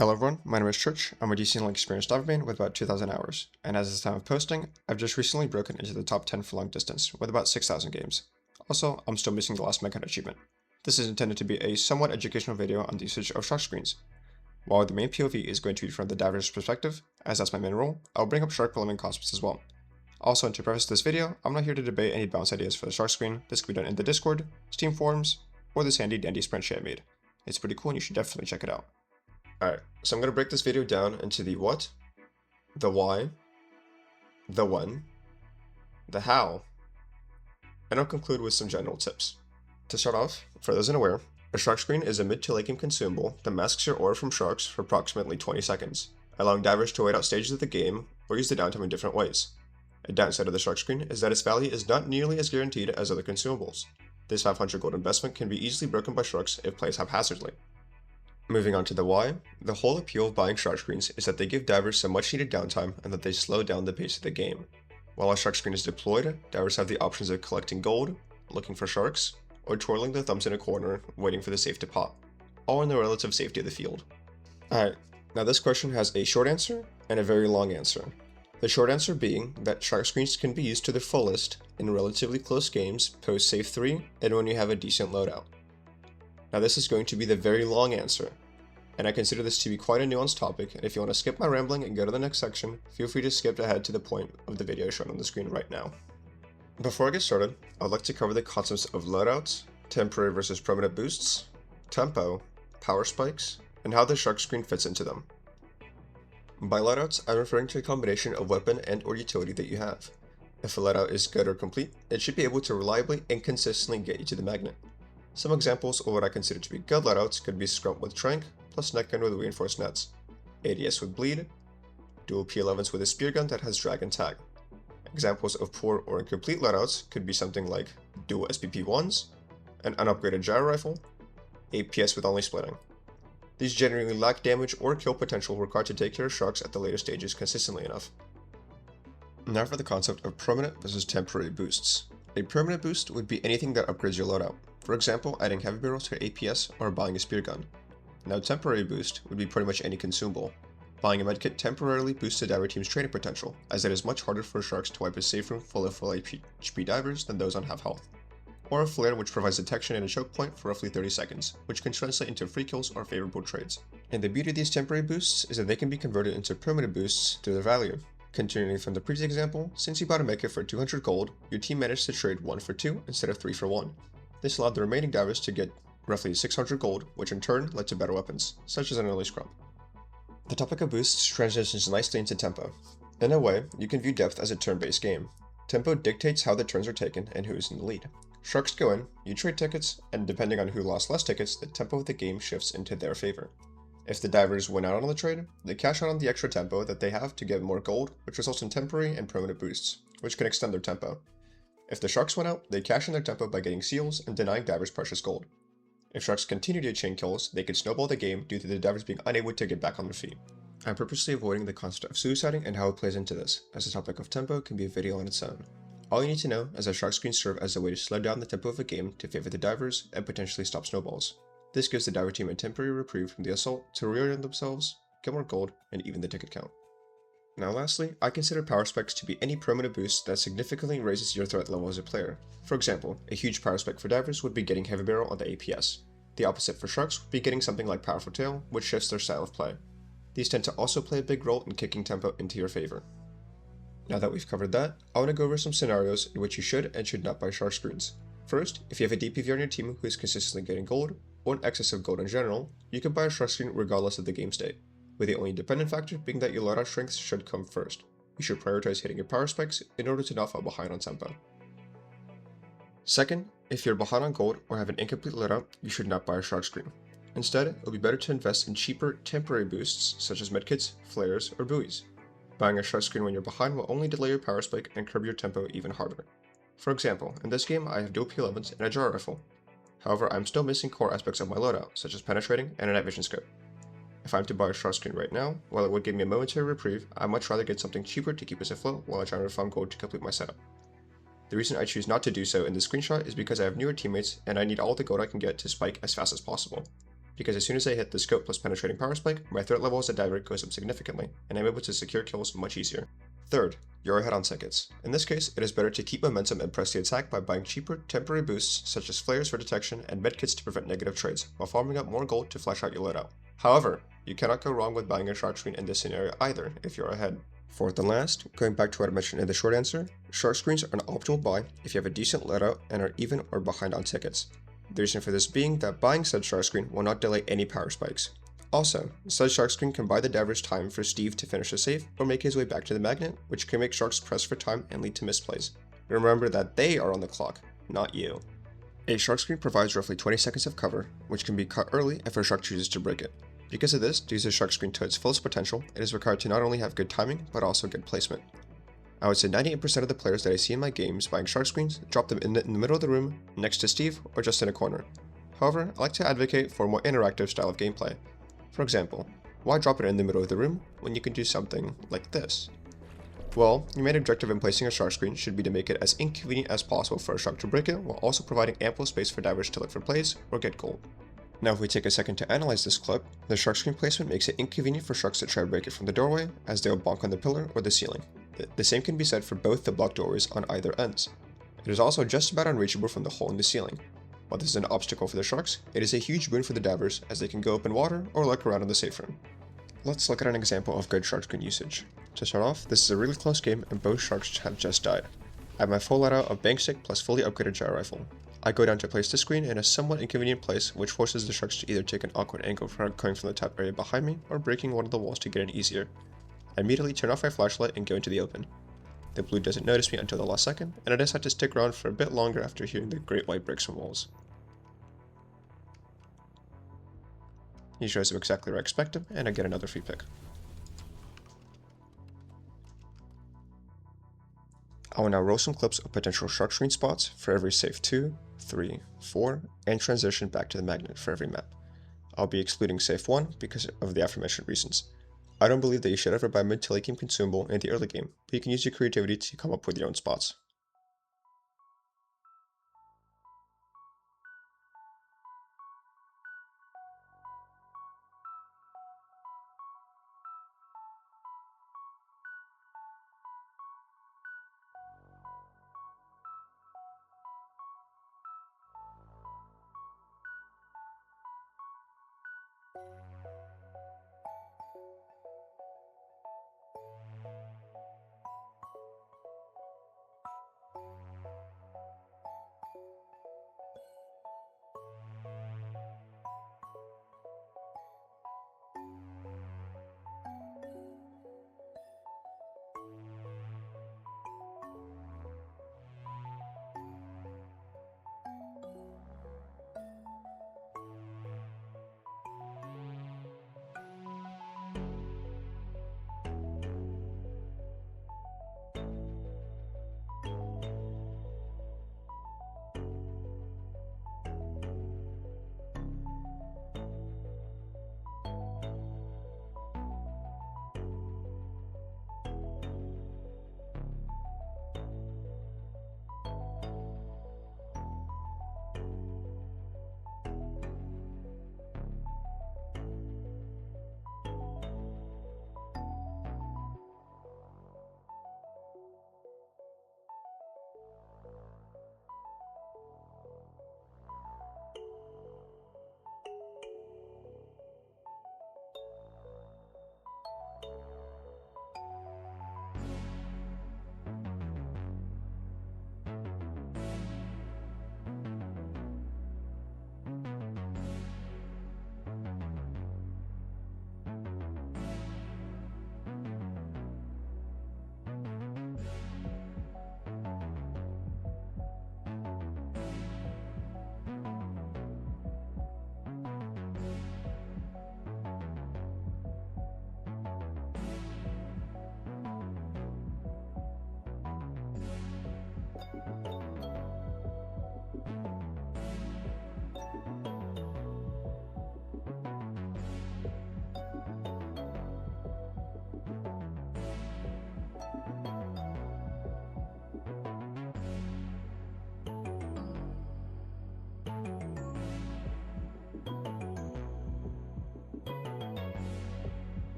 Hello everyone, my name is Church. I'm a decently experienced diver with about 2,000 hours, and as of the time of posting, I've just recently broken into the top 10 for long distance with about 6,000 games. Also, I'm still missing the last Mega achievement. This is intended to be a somewhat educational video on the usage of shark screens. While the main POV is going to be from the diver's perspective, as that's my main role, I'll bring up shark polemic concepts as well. Also, and to preface this video, I'm not here to debate any balance ideas for the shark screen. This can be done in the Discord, Steam forums, or this handy dandy spreadsheet I made. It's pretty cool and you should definitely check it out. Alright, so I'm going to break this video down into the what, the why, the when, the how, and I'll conclude with some general tips. To start off, for those unaware, a shark screen is a mid to late game consumable that masks your aura from sharks for approximately 20 seconds, allowing divers to wait out stages of the game or use the downtime in different ways. A downside of the shark screen is that its value is not nearly as guaranteed as other consumables. This 500 gold investment can be easily broken by sharks if placed haphazardly. Moving on to the why, the whole appeal of buying shark screens is that they give divers some much needed downtime and that they slow down the pace of the game. While a shark screen is deployed, divers have the options of collecting gold, looking for sharks, or twirling their thumbs in a corner, waiting for the safe to pop, all in the relative safety of the field. Alright, now this question has a short answer and a very long answer. The short answer being that shark screens can be used to their fullest in relatively close games post save 3 and when you have a decent loadout. Now this is going to be the very long answer, and I consider this to be quite a nuanced topic, and if you want to skip my rambling and go to the next section, feel free to skip ahead to the point of the video shown on the screen right now. Before I get started, I'd like to cover the concepts of loadouts, temporary versus permanent boosts, tempo, power spikes, and how the shark screen fits into them. By loadouts, I'm referring to a combination of weapon and or utility that you have. If a loadout is good or complete, it should be able to reliably and consistently get you to the magnet. Some examples of what I consider to be good loadouts could be Scrump with Trank, plus Neckgun with reinforced nets, ADS with Bleed, dual P11s with a spear gun that has drag and tag. Examples of poor or incomplete loadouts could be something like dual SPP1s, an unupgraded gyro rifle, APS with only splitting. These generally lack damage or kill potential required to take care of sharks at the later stages consistently enough. Now for the concept of permanent versus temporary boosts. A permanent boost would be anything that upgrades your loadout. For example, adding heavy barrels to APS or buying a spear gun. Now temporary boost would be pretty much any consumable. Buying a medkit temporarily boosts a diver team's training potential, as it is much harder for sharks to wipe a safe room full of full HP divers than those on half health. Or a flare which provides detection and a choke point for roughly 30 seconds, which can translate into free kills or favorable trades. And the beauty of these temporary boosts is that they can be converted into permanent boosts through their value. Continuing from the previous example, since you bought a medkit for 200 gold, your team managed to trade 1 for 2 instead of 3 for 1. This allowed the remaining divers to get roughly 600 gold, which in turn led to better weapons, such as an early Scrump. The topic of boosts transitions nicely into tempo. In a way, you can view depth as a turn-based game. Tempo dictates how the turns are taken and who is in the lead. Sharks go in, you trade tickets, and depending on who lost less tickets, the tempo of the game shifts into their favor. If the divers win out on the trade, they cash out on the extra tempo that they have to get more gold, which results in temporary and permanent boosts, which can extend their tempo. If the sharks win out, they cash in their tempo by getting seals and denying divers precious gold. If sharks continue to chain kills, they can snowball the game due to the divers being unable to get back on their feet. I'm purposely avoiding the concept of suiciding and how it plays into this, as the topic of tempo can be a video on its own. All you need to know is that shark screens serve as a way to slow down the tempo of a game to favor the divers and potentially stop snowballs. This gives the diver team a temporary reprieve from the assault to reorient themselves, get more gold, and even the ticket count. Now lastly, I consider power spikes to be any permanent boost that significantly raises your threat level as a player. For example, a huge power spike for divers would be getting heavy barrel on the APS. The opposite for sharks would be getting something like powerful tail, which shifts their style of play. These tend to also play a big role in kicking tempo into your favor. Now that we've covered that, I want to go over some scenarios in which you should and should not buy shark screens. First, if you have a DPV on your team who is consistently getting gold, or an excess of gold in general, you can buy a shark screen regardless of the game state, with the only dependent factor being that your loadout strength should come first. You should prioritize hitting your power spikes in order to not fall behind on tempo. Second, if you're behind on gold or have an incomplete loadout, you should not buy a shark screen. Instead, it will be better to invest in cheaper, temporary boosts such as medkits, flares, or buoys. Buying a shark screen when you're behind will only delay your power spike and curb your tempo even harder. For example, in this game I have dual P11s and a gyro rifle. However, I'm still missing core aspects of my loadout, such as penetrating and a night vision scope. If I'm to buy a shark screen right now, while it would give me a momentary reprieve, I'd much rather get something cheaper to keep us afloat while I try to farm gold to complete my setup. The reason I choose not to do so in this screenshot is because I have newer teammates and I need all the gold I can get to spike as fast as possible. because as soon as I hit the scope plus penetrating power spike, my threat level as a diver goes up significantly, and I'm able to secure kills much easier. Third, you're ahead on tickets. In this case, it is better to keep momentum and press the attack by buying cheaper, temporary boosts such as flares for detection and medkits to prevent negative trades, while farming up more gold to flash out your loadout. However, you cannot go wrong with buying a shark screen in this scenario either if you're ahead. Fourth and last, going back to what I mentioned in the short answer, shark screens are an optimal buy if you have a decent loadout and are even or behind on tickets. The reason for this being that buying said shark screen will not delay any power spikes. Also, said shark screen can buy the diver's time for Steve to finish a safe or make his way back to the magnet, which can make sharks press for time and lead to misplays. Remember that they are on the clock, not you. A shark screen provides roughly 20 seconds of cover, which can be cut early if a shark chooses to break it. Because of this, to use a shark screen to its fullest potential, it is required to not only have good timing, but also good placement. I would say 98% of the players that I see in my games buying shark screens drop them in the middle of the room, next to Steve, or just in a corner. However, I like to advocate for a more interactive style of gameplay. For example, why drop it in the middle of the room when you can do something like this? Well, your main objective in placing a shark screen should be to make it as inconvenient as possible for a shark to break it while also providing ample space for divers to look for plays or get gold. Now if we take a second to analyze this clip, the shark screen placement makes it inconvenient for sharks to try to break it from the doorway, as they'll bonk on the pillar or the ceiling. The same can be said for both the blocked doorways on either ends. It is also just about unreachable from the hole in the ceiling. While this is an obstacle for the sharks, it is a huge boon for the divers as they can go up in water or lurk around in the safe room. Let's look at an example of good shark screen usage. To start off, this is a really close game and both sharks have just died. I have my full loadout of bank stick plus fully upgraded gyro rifle. I go down to place the screen in a somewhat inconvenient place, which forces the sharks to either take an awkward angle coming from the top area behind me or breaking one of the walls to get in easier. I immediately turn off my flashlight and go into the open. The blue doesn't notice me until the last second, and I decide to stick around for a bit longer after hearing the great white bricks and walls. He shows up exactly where I expect him, and I get another free pick. I will now roll some clips of potential shark screen spots for every safe 2, 3, 4, and transition back to the magnet for every map. I'll be excluding safe 1 because of the aforementioned reasons. I don't believe that you should ever buy mid to late game consumable in the early game, but you can use your creativity to come up with your own spots.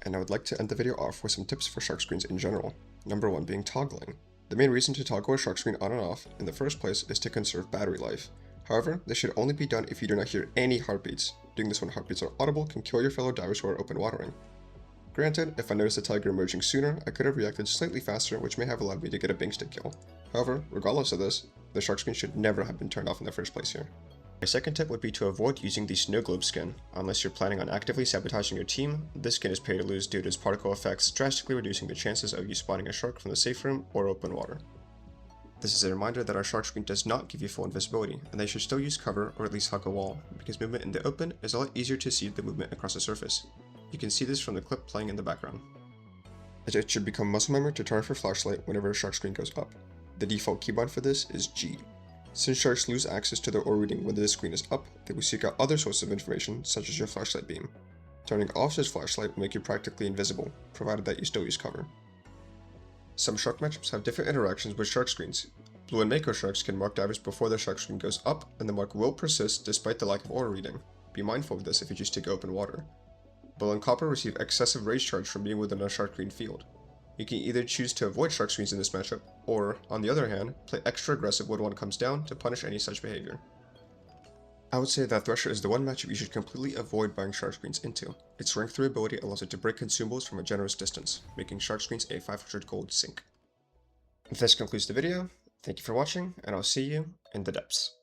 And I would like to end the video off with some tips for shark screens in general. Number 1 being toggling. The main reason to toggle a shark screen on and off in the first place is to conserve battery life. However, this should only be done if you do not hear any heartbeats. Doing this when heartbeats are audible can kill your fellow divers who are open watering. Granted, if I noticed a tiger emerging sooner, I could have reacted slightly faster, which may have allowed me to get a bink stick kill. However, regardless of this, the shark screen should never have been turned off in the first place here. My second tip would be to avoid using the snow globe skin. Unless you're planning on actively sabotaging your team, this skin is pay to lose due to its particle effects, drastically reducing the chances of you spotting a shark from the safe room or open water. This is a reminder that our shark screen does not give you full invisibility, and they should still use cover or at least hug a wall, because movement in the open is a lot easier to see the movement across the surface. You can see this from the clip playing in the background. It should become muscle memory to turn off your flashlight whenever a shark screen goes up. The default keybind for this is G. Since sharks lose access to their oar reading when the screen is up, they will seek out other sources of information, such as your flashlight beam. Turning off this flashlight will make you practically invisible, provided that you still use cover. Some shark matchups have different interactions with shark screens. Blue and mako sharks can mark divers before their shark screen goes up, and the mark will persist despite the lack of oar reading. Be mindful of this if you choose to go open water. Bull and copper receive excessive rage charge from being within a shark screen field. You can either choose to avoid shark screens in this matchup, or, on the other hand, play extra aggressive when one comes down to punish any such behavior. I would say that Thresher is the one matchup you should completely avoid buying shark screens into. Its rank 3 ability allows it to break consumables from a generous distance, making shark screens a 500 gold sink. This concludes the video. Thank you for watching, and I'll see you in the depths.